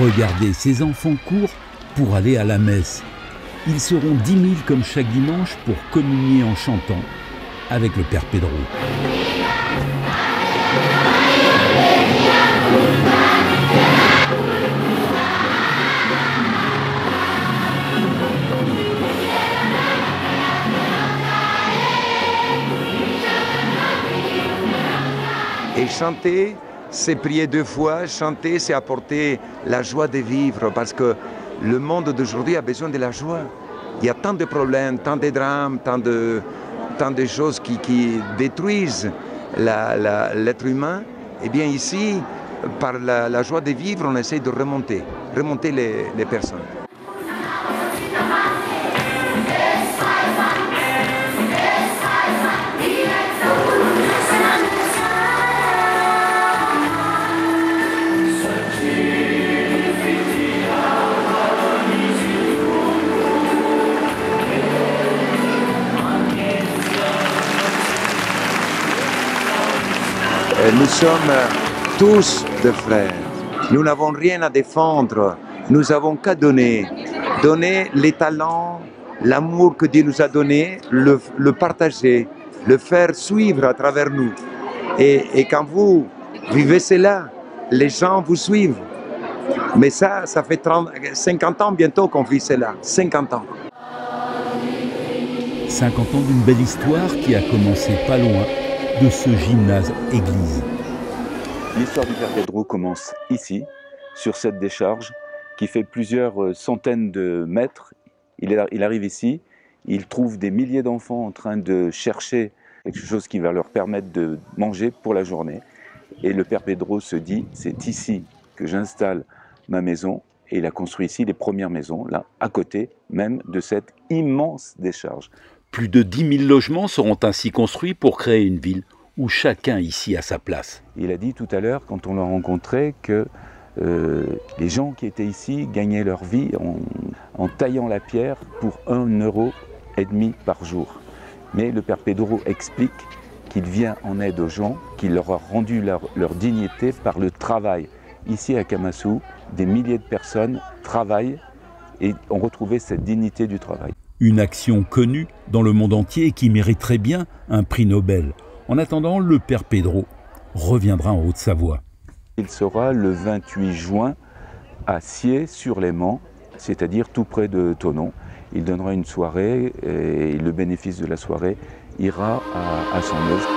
Regardez, ces enfants courent pour aller à la messe. Ils seront 10 000 comme chaque dimanche pour communier en chantant avec le Père Pedro. Et chanter, c'est prier 2 fois. Chanter, c'est apporter la joie de vivre. Parce que le monde d'aujourd'hui a besoin de la joie. Il y a tant de problèmes, tant de drames, tant de choses qui détruisent l'être humain. Et bien ici, par la joie de vivre, on essaie de remonter les personnes. Nous sommes tous des frères. Nous n'avons rien à défendre. Nous avons qu'à donner. Donner les talents, l'amour que Dieu nous a donné, le partager, le faire suivre à travers nous. Et quand vous vivez cela, les gens vous suivent. Mais ça fait 50 ans bientôt qu'on vit cela. 50 ans. 50 ans d'une belle histoire qui a commencé pas loin de ce gymnase-église. L'histoire du Père Pedro commence ici, sur cette décharge, qui fait plusieurs centaines de mètres. Il arrive ici, il trouve des milliers d'enfants en train de chercher quelque chose qui va leur permettre de manger pour la journée. Et le Père Pedro se dit, c'est ici que j'installe ma maison. Et il a construit ici les premières maisons, là, à côté même de cette immense décharge. Plus de 10 000 logements seront ainsi construits pour créer une ville où chacun ici a sa place. Il a dit tout à l'heure, quand on l'a rencontré, que les gens qui étaient ici gagnaient leur vie en taillant la pierre pour 1,5 € par jour. Mais le Père Pedro explique qu'il vient en aide aux gens, qu'il leur a rendu leur dignité par le travail. Ici à Camaçu, des milliers de personnes travaillent et ont retrouvé cette dignité du travail. Une action connue dans le monde entier qui mériterait bien un prix Nobel. En attendant, le Père Pedro reviendra en Haute-Savoie. Il sera le 28 juin à Siers-sur-Léman, c'est-à-dire tout près de Thonon. Il donnera une soirée et le bénéfice de la soirée ira à son œuvre.